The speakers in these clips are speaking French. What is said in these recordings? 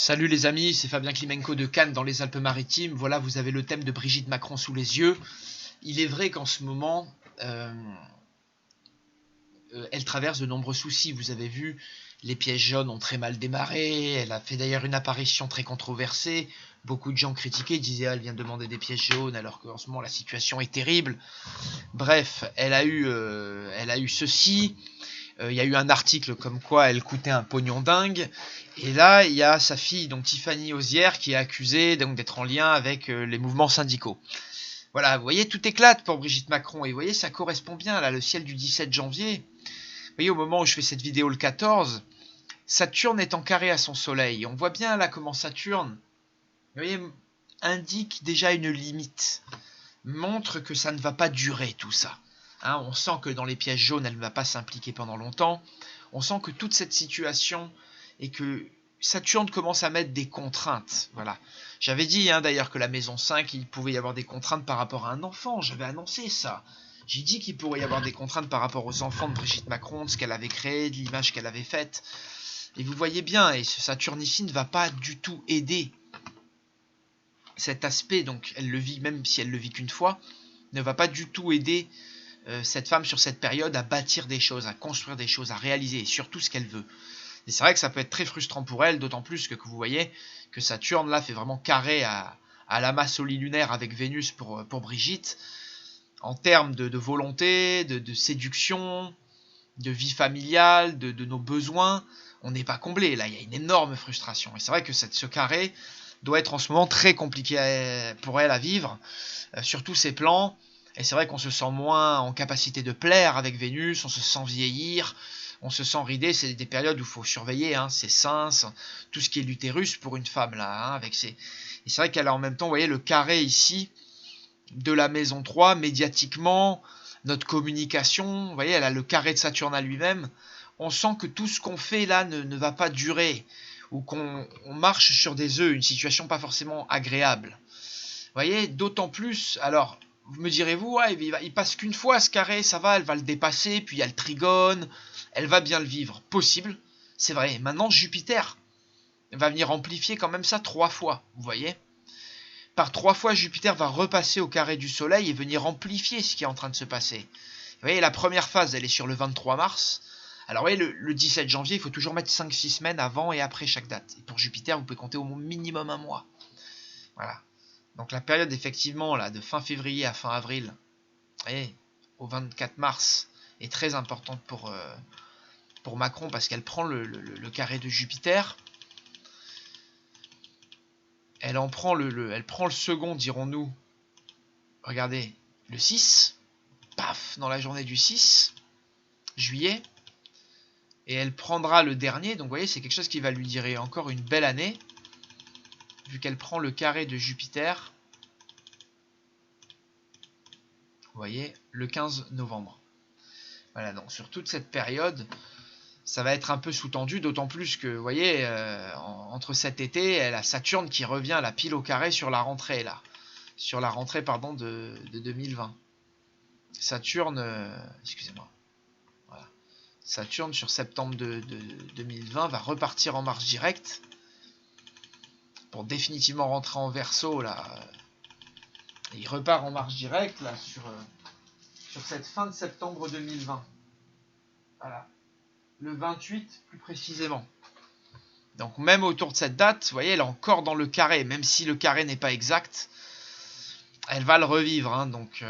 Salut les amis, c'est Fabien Klimenko de Cannes dans les Alpes-Maritimes. Voilà, vous avez le thème de Brigitte Macron sous les yeux. Il est vrai qu'en ce moment, elle traverse de nombreux soucis. Vous avez vu, les pièges jaunes ont très mal démarré. Elle a fait d'ailleurs une apparition très controversée. Beaucoup de gens critiquaient, disaient elle vient demander des pièges jaunes alors qu'en ce moment la situation est terrible. Bref, elle a eu ceci. Il y a eu un article comme quoi elle coûtait un pognon dingue. Et là, il y a sa fille, donc Tiffany Ozière, qui est accusée donc d'être en lien avec les mouvements syndicaux. Voilà, vous voyez, tout éclate pour Brigitte Macron. Et vous voyez, ça correspond bien, là, le ciel du 17 janvier. Vous voyez, au moment où je fais cette vidéo le 14, Saturne est en carré à son soleil. On voit bien là comment Saturne, vous voyez, indique déjà une limite. Montre que ça ne va pas durer tout ça. Hein, on sent que dans les pièges jaunes, elle ne va pas s'impliquer pendant longtemps. On sent que toute cette situation et que Saturne commence à mettre des contraintes. Voilà. J'avais dit d'ailleurs que la maison 5, il pouvait y avoir des contraintes par rapport à un enfant. J'avais annoncé ça. J'ai dit qu'il pourrait y avoir des contraintes par rapport aux enfants de Brigitte Macron, de ce qu'elle avait créé, de l'image qu'elle avait faite. Et vous voyez bien, et ce Saturne ici ne va pas du tout aider. Cet aspect, donc elle le vit, même si elle le vit qu'une fois, ne va pas du tout aider cette femme sur cette période à bâtir des choses, à construire des choses, à réaliser, et surtout ce qu'elle veut. Et c'est vrai que ça peut être très frustrant pour elle, d'autant plus que vous voyez que Saturne là fait vraiment carré à la masse lunaire avec Vénus pour Brigitte, en termes de volonté, de séduction, de vie familiale, de nos besoins. On n'est pas comblé, là il y a une énorme frustration. Et c'est vrai que ce carré doit être en ce moment très compliqué pour elle à vivre, sur tous ses plans. Et c'est vrai qu'on se sent moins en capacité de plaire avec Vénus, on se sent vieillir, on se sent ridé. C'est des périodes où il faut surveiller ses seins, tout ce qui est l'utérus pour une femme là. Avec ses... Et c'est vrai qu'elle a en même temps, vous voyez, le carré ici de la maison 3, médiatiquement, notre communication, vous voyez, elle a le carré de Saturne à lui-même. On sent que tout ce qu'on fait là ne va pas durer, ou qu'on marche sur des œufs, une situation pas forcément agréable. Vous voyez, d'autant plus, alors, vous me direz-vous, ouais, il passe qu'une fois ce carré, ça va, elle va le dépasser, puis il y a le trigone, elle va bien le vivre. Possible, c'est vrai. Maintenant, Jupiter va venir amplifier quand même ça 3 fois, vous voyez. Par 3 fois, Jupiter va repasser au carré du Soleil et venir amplifier ce qui est en train de se passer. Vous voyez, la première phase, elle est sur le 23 mars. Alors, vous voyez, le 17 janvier, il faut toujours mettre 5-6 semaines avant et après chaque date. Et pour Jupiter, vous pouvez compter au minimum un mois. Voilà. Donc la période effectivement là, de fin février à fin avril et au 24 mars est très importante pour Macron parce qu'elle prend le carré de Jupiter. Elle prend le second, dirons-nous. Regardez, le 6, paf, dans la journée du 6 juillet. Et elle prendra le dernier, donc vous voyez, c'est quelque chose qui va lui durer encore une belle année. Vu qu'elle prend le carré de Jupiter, vous voyez, le 15 novembre. Voilà, donc sur toute cette période, ça va être un peu sous-tendu, d'autant plus que, vous voyez, entre cet été, elle a Saturne qui revient à la pile au carré sur la rentrée, là. Sur la rentrée, pardon, de 2020. Saturne, excusez-moi. Voilà. Saturne, sur septembre de 2020, va repartir en marche directe pour définitivement rentrer en Verseau, là. Et il repart en marche directe, là, sur cette fin de septembre 2020. Voilà. Le 28, plus précisément. Donc même autour de cette date, vous voyez, elle est encore dans le carré, même si le carré n'est pas exact, elle va le revivre. Donc,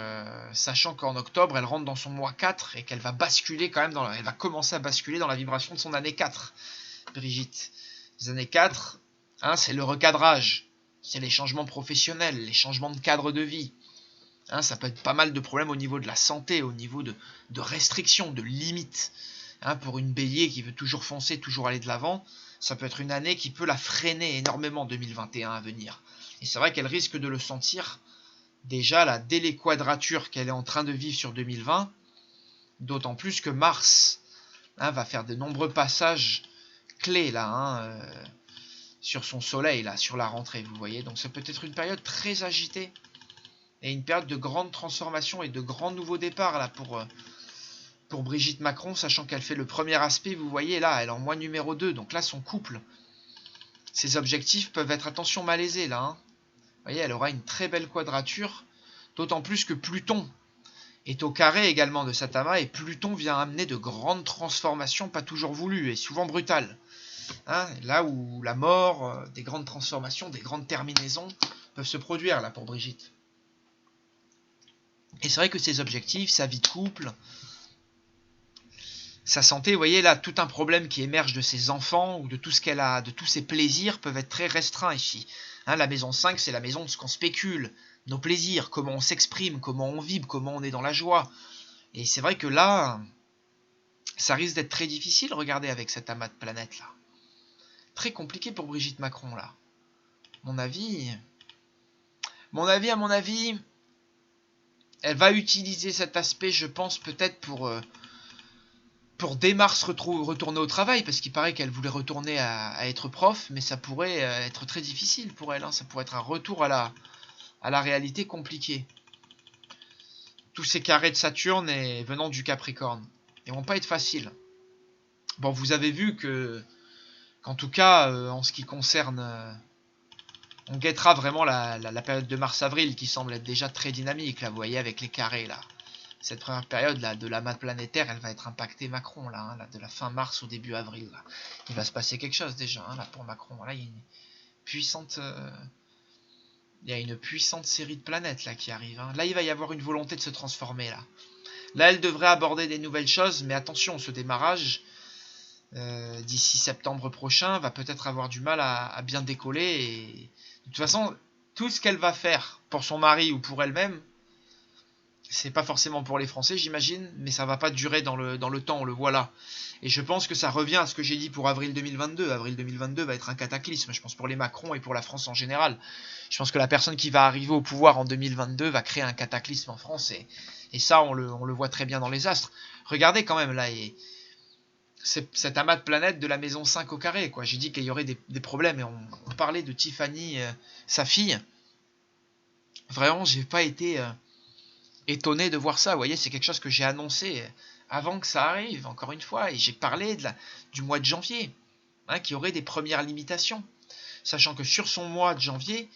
sachant qu'en octobre, elle rentre dans son mois 4 et qu'elle va basculer quand même, elle va commencer à basculer dans la vibration de son année 4, Brigitte. Les années 4, c'est le recadrage, c'est les changements professionnels, les changements de cadre de vie. Ça peut être pas mal de problèmes au niveau de la santé, au niveau de restrictions, de limites. Pour une bélier qui veut toujours foncer, toujours aller de l'avant, ça peut être une année qui peut la freiner énormément 2021 à venir. Et c'est vrai qu'elle risque de le sentir déjà là, dès les quadratures qu'elle est en train de vivre sur 2020, d'autant plus que Mars va faire de nombreux passages clés là, sur son soleil, là, sur la rentrée, vous voyez. Donc ça peut être une période très agitée et une période de grande transformation et de grands nouveaux départs là pour Brigitte Macron, sachant qu'elle fait le premier aspect, vous voyez là, elle est en mois numéro 2, donc là son couple Ces objectifs peuvent être, attention, malaisés là. Hein. Vous voyez, elle aura une très belle quadrature, d'autant plus que Pluton est au carré également de cet amas, et Pluton vient amener de grandes transformations pas toujours voulues et souvent brutales. Hein, là où la mort, des grandes transformations, des grandes terminaisons peuvent se produire là pour Brigitte. Et c'est vrai que ses objectifs, sa vie de couple, sa santé, vous voyez là, tout un problème qui émerge de ses enfants ou de tout ce qu'elle a, de tous ses plaisirs peuvent être très restreints ici. Hein, la maison 5, c'est la maison de ce qu'on spécule, nos plaisirs, comment on s'exprime, comment on vibre, comment on est dans la joie. Et c'est vrai que là, ça risque d'être très difficile, regardez, avec cet amas de planètes là. Très compliqué pour Brigitte Macron là. À mon avis, à mon avis, elle va utiliser cet aspect, je pense, peut-être pour dès mars retourner au travail, parce qu'il paraît qu'elle voulait retourner à être prof, mais ça pourrait être très difficile pour elle. Hein. Ça pourrait être un retour à la réalité compliquée. Tous ces carrés de Saturne venant du Capricorne, ils vont pas être faciles. Bon, vous avez vu qu'en tout cas, en ce qui concerne... on guettera vraiment la période de mars-avril qui semble être déjà très dynamique, là, vous voyez, avec les carrés, là. Cette première période là, de l'amas planétaire, elle va être impactée Macron, là, hein, là, de la fin mars au début avril. Là. Il va se passer quelque chose déjà, hein, là, pour Macron. Là, il y a une puissante... il y a une puissante série de planètes là qui arrive. Hein. Là, il va y avoir une volonté de se transformer, là. Là, elle devrait aborder des nouvelles choses, mais attention, ce démarrage, d'ici septembre prochain, va peut-être avoir du mal à bien décoller. Et de toute façon, tout ce qu'elle va faire pour son mari ou pour elle-même, c'est pas forcément pour les Français, j'imagine, mais ça va pas durer dans le temps, on le voit là. Et je pense que ça revient à ce que j'ai dit pour avril 2022. Avril 2022 va être un cataclysme, je pense, pour les Macron et pour la France en général. Je pense que la personne qui va arriver au pouvoir en 2022 va créer un cataclysme en France, et ça, on le voit très bien dans les astres. Regardez quand même, là, cet amas de planètes de la maison 5 au carré, quoi. J'ai dit qu'il y aurait des problèmes, et on parlait de Tiffany, sa fille. Vraiment, j'ai pas été... étonné de voir ça, vous voyez, c'est quelque chose que j'ai annoncé avant que ça arrive, encore une fois, et j'ai parlé du mois de janvier, hein, qui aurait des premières limitations, sachant que sur son mois de janvier,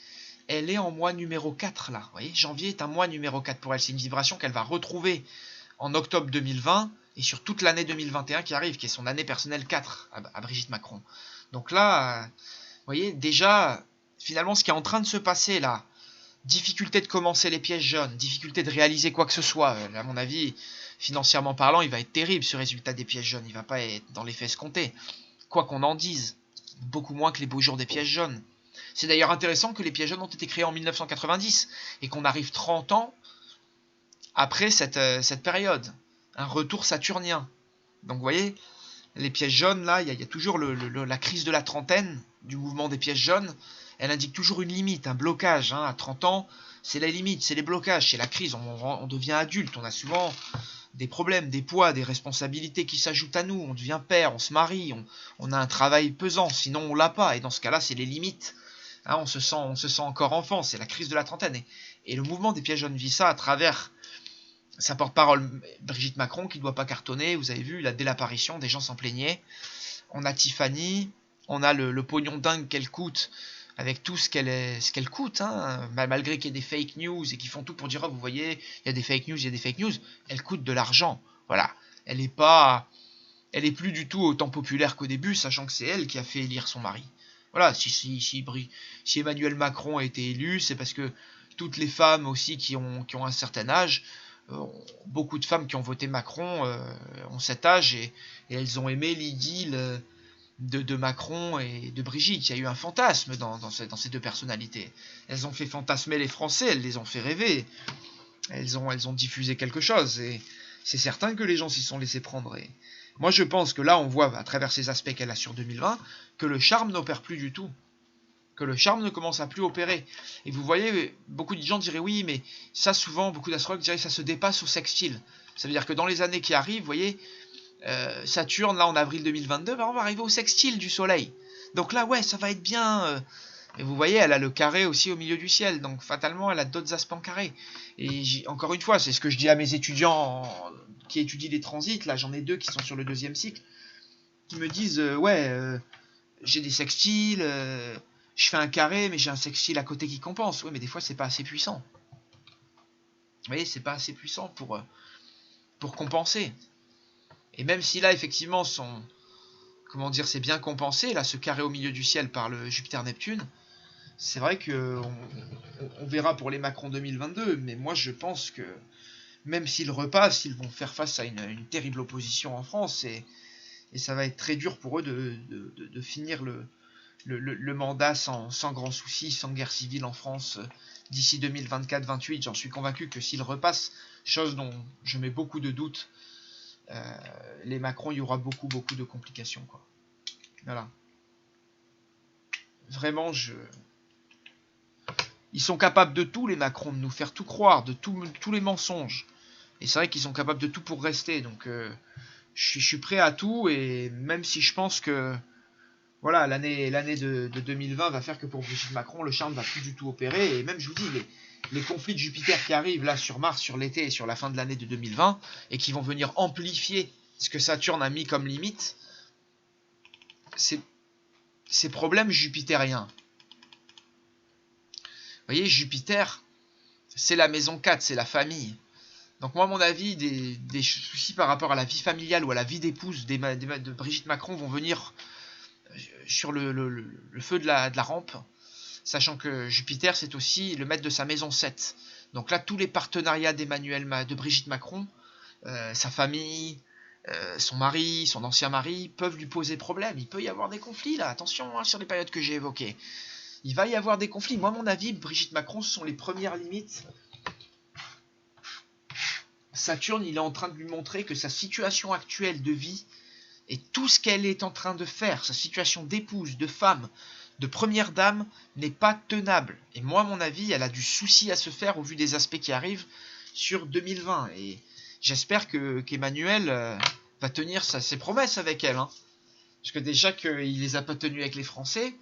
elle est en mois numéro 4, là, vous voyez, janvier est un mois numéro 4 pour elle, c'est une vibration qu'elle va retrouver en octobre 2020, et sur toute l'année 2021 qui arrive, qui est son année personnelle 4, à Brigitte Macron. Donc là, vous voyez, déjà, finalement, ce qui est en train de se passer, là, difficulté de commencer les pièges jaunes, difficulté de réaliser quoi que ce soit. À mon avis, financièrement parlant, il va être terrible ce résultat des pièges jaunes. Il va pas être dans l'effet escompté. Quoi qu'on en dise, beaucoup moins que les beaux jours des pièges jaunes. C'est d'ailleurs intéressant que les pièges jaunes ont été créés en 1990 et qu'on arrive 30 ans après cette période. Un retour saturnien. Donc vous voyez, les pièges jaunes, là, il y a toujours la crise de la trentaine du mouvement des pièges jaunes. Elle indique toujours une limite, un blocage. Hein. À 30 ans, c'est la limite, c'est les blocages, c'est la crise. On devient adulte, on a souvent des problèmes, des poids, des responsabilités qui s'ajoutent à nous. On devient père, on se marie, on a un travail pesant, sinon on l'a pas. Et dans ce cas-là, c'est les limites. Hein, on se sent encore enfant, c'est la crise de la trentaine. Et le mouvement des pièges jaunes vit ça à travers sa porte-parole Brigitte Macron, qui ne doit pas cartonner. Vous avez vu, là, dès l'apparition, des gens s'en plaignaient. On a Tiffany, on a le pognon dingue qu'elle coûte, avec tout ce qu'elle coûte, hein, malgré qu'il y ait des fake news et qu'ils font tout pour dire, oh, vous voyez, il y a des fake news, elle coûte de l'argent. Voilà, elle est plus du tout autant populaire qu'au début, sachant que c'est elle qui a fait élire son mari. Voilà, si Emmanuel Macron a été élu, c'est parce que toutes les femmes aussi qui ont un certain âge, beaucoup de femmes qui ont voté Macron ont cet âge, et elles ont aimé l'idylle de Macron et de Brigitte. Il y a eu un fantasme dans ces deux personnalités. Elles ont fait fantasmer les Français, elles les ont fait rêver. Elles ont diffusé quelque chose, et c'est certain que les gens s'y sont laissés prendre. Et moi, je pense que là, on voit, à travers ces aspects qu'elle a sur 2020, que le charme n'opère plus du tout. Que le charme ne commence à plus opérer. Et vous voyez, beaucoup de gens diraient oui, mais ça, souvent, beaucoup d'astrologues diraient que ça se dépasse au sextile. Ça veut dire que dans les années qui arrivent, vous voyez, Saturne, là, en avril 2022, on va arriver au sextile du Soleil. Donc là, ouais, ça va être bien. Et vous voyez, elle a le carré aussi au milieu du ciel. Donc, fatalement, elle a d'autres aspects en carré. Et encore une fois, c'est ce que je dis à mes étudiants qui étudient les transits. Là, j'en ai 2 qui sont sur le 2e cycle, qui me disent, j'ai des sextiles, je fais un carré, mais j'ai un sextile à côté qui compense. Oui, mais des fois, c'est pas assez puissant. Vous voyez, c'est pas assez puissant pour compenser. Et même si là, effectivement, comment dire, c'est bien compensé, là, ce carré au milieu du ciel par le Jupiter-Neptune, c'est vrai que on verra pour les Macron 2022, mais moi, je pense que même s'ils repassent, ils vont faire face à une terrible opposition en France, et ça va être très dur pour eux de finir le mandat sans grand souci, sans guerre civile en France d'ici 2024-28. J'en suis convaincu que s'ils repassent, chose dont je mets beaucoup de doutes, les Macron, il y aura beaucoup de complications, quoi. Voilà. Vraiment, ils sont capables de tout, les Macron, de nous faire tout croire, de tous les mensonges. Et c'est vrai qu'ils sont capables de tout pour rester. Donc, je suis prêt à tout. Et même si je pense que voilà, l'année de 2020 va faire que pour Brigitte Macron, le charme ne va plus du tout opérer. Et même, je vous dis, les conflits de Jupiter qui arrivent là sur Mars, sur l'été et sur la fin de l'année de 2020, et qui vont venir amplifier ce que Saturne a mis comme limite, ces problèmes jupitériens. Vous voyez, Jupiter, c'est la maison 4, c'est la famille. Donc moi, à mon avis, des soucis par rapport à la vie familiale ou à la vie d'épouse de Brigitte Macron vont venir sur le feu de la rampe, sachant que Jupiter, c'est aussi le maître de sa maison 7. Donc là, tous les partenariats de Brigitte Macron, sa famille, son mari, son ancien mari, peuvent lui poser problème. Il peut y avoir des conflits, là. Attention, hein, sur les périodes que j'ai évoquées. Il va y avoir des conflits. Moi, à mon avis, Brigitte Macron, ce sont les premières limites. Saturne, il est en train de lui montrer que sa situation actuelle de vie et tout ce qu'elle est en train de faire, sa situation d'épouse, de femme, de première dame, n'est pas tenable. Et moi, à mon avis, elle a du souci à se faire au vu des aspects qui arrivent sur 2020. Et j'espère qu'Emmanuel va tenir ses promesses avec elle. Hein. Parce que déjà qu'il les a pas tenues avec les Français,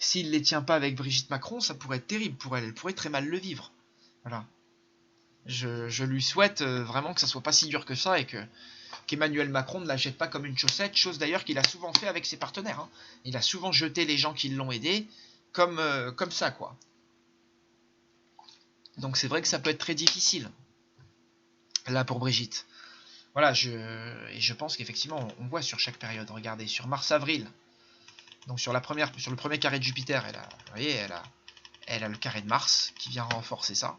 s'il ne les tient pas avec Brigitte Macron, ça pourrait être terrible pour elle. Elle pourrait très mal le vivre. Voilà. Je lui souhaite vraiment que ça soit pas si dur que ça et qu'Emmanuel Macron ne la jette pas comme une chaussette, chose d'ailleurs qu'il a souvent fait avec ses partenaires. Hein. Il a souvent jeté les gens qui l'ont aidé comme ça, quoi. Donc c'est vrai que ça peut être très difficile, là, pour Brigitte. Voilà, et je pense qu'effectivement, on voit sur chaque période, regardez, sur mars-avril, donc sur le premier carré de Jupiter, vous voyez, elle a le carré de Mars qui vient renforcer ça.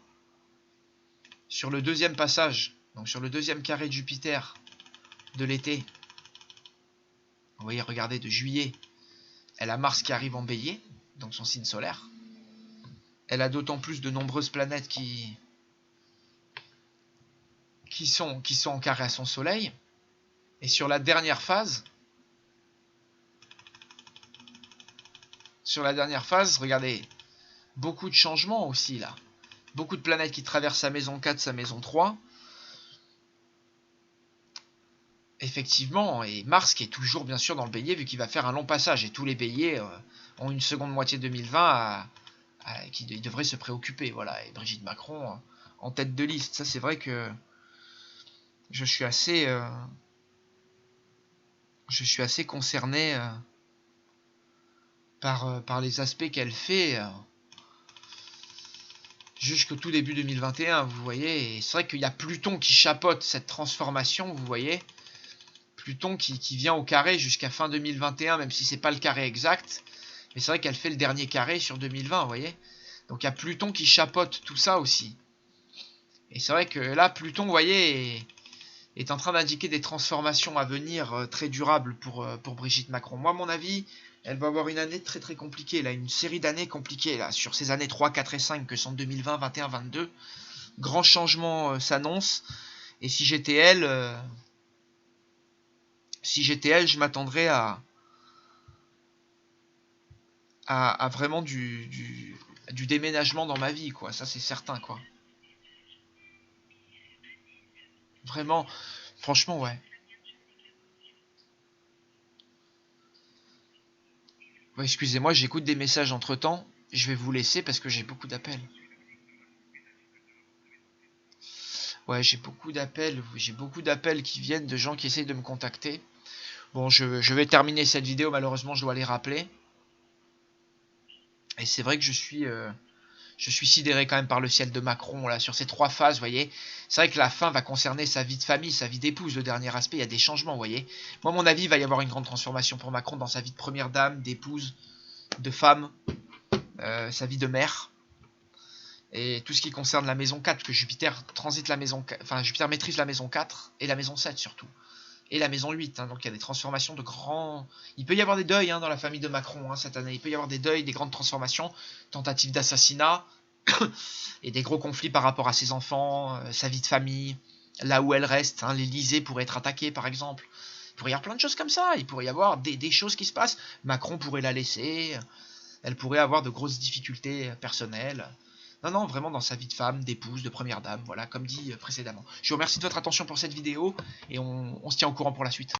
Sur le deuxième passage, donc sur le deuxième carré de Jupiter de l'été, vous voyez, regardez, de juillet, elle a Mars qui arrive en bélier, donc son signe solaire. Elle a d'autant plus de nombreuses planètes qui sont en carré à son soleil. Et sur la dernière phase, regardez, beaucoup de changements aussi là. Beaucoup de planètes qui traversent sa maison 4, sa maison 3. Effectivement, et Mars qui est toujours bien sûr dans le bélier vu qu'il va faire un long passage. Et tous les béliers ont une seconde moitié 2020 qui devraient se préoccuper. Voilà. Et Brigitte Macron en tête de liste. Ça, c'est vrai que je suis assez concerné par les aspects qu'elle fait jusqu'au tout début 2021, vous voyez. Et c'est vrai qu'il y a Pluton qui chapeaute cette transformation, vous voyez. Pluton qui vient au carré jusqu'à fin 2021, même si c'est pas le carré exact. Mais c'est vrai qu'elle fait le dernier carré sur 2020, vous voyez. Donc il y a Pluton qui chapeaute tout ça aussi. Et c'est vrai que là, Pluton, vous voyez, est en train d'indiquer des transformations à venir très durables pour Brigitte Macron. Moi, à mon avis, elle va avoir une année très très compliquée, là, une série d'années compliquées, là, sur ces années 3, 4 et 5 que sont 2020, 21, 22. Grand changement s'annonce. Et si j'étais elle, je m'attendrais à vraiment du déménagement dans ma vie, quoi. Ça, c'est certain, quoi. Vraiment, franchement, ouais. Ouais, excusez-moi, j'écoute des messages entre-temps. Je vais vous laisser parce que j'ai beaucoup d'appels. Ouais, j'ai beaucoup d'appels qui viennent de gens qui essayent de me contacter. Bon, je vais terminer cette vidéo, malheureusement, je dois les rappeler. Et c'est vrai que je suis sidéré quand même par le ciel de Macron, là, sur ces 3 phases, vous voyez. C'est vrai que la fin va concerner sa vie de famille, sa vie d'épouse, le dernier aspect, il y a des changements, vous voyez. Moi, à mon avis, il va y avoir une grande transformation pour Macron dans sa vie de première dame, d'épouse, de femme, sa vie de mère. Et tout ce qui concerne la maison 4, que Jupiter transite la maison 4, enfin, Jupiter maîtrise la maison 4, et la maison 7 surtout. Et la maison 8, hein, donc il y a des transformations de grands... Il peut y avoir des deuils dans la famille de Macron cette année, il peut y avoir des deuils, des grandes transformations, tentatives d'assassinat, et des gros conflits par rapport à ses enfants, sa vie de famille, là où elle reste, l'Elysée pourrait être attaqué par exemple. Il pourrait y avoir plein de choses comme ça, il pourrait y avoir des choses qui se passent, Macron pourrait la laisser, elle pourrait avoir de grosses difficultés personnelles. Non, vraiment dans sa vie de femme, d'épouse, de première dame, voilà, comme dit précédemment. Je vous remercie de votre attention pour cette vidéo, et on se tient au courant pour la suite.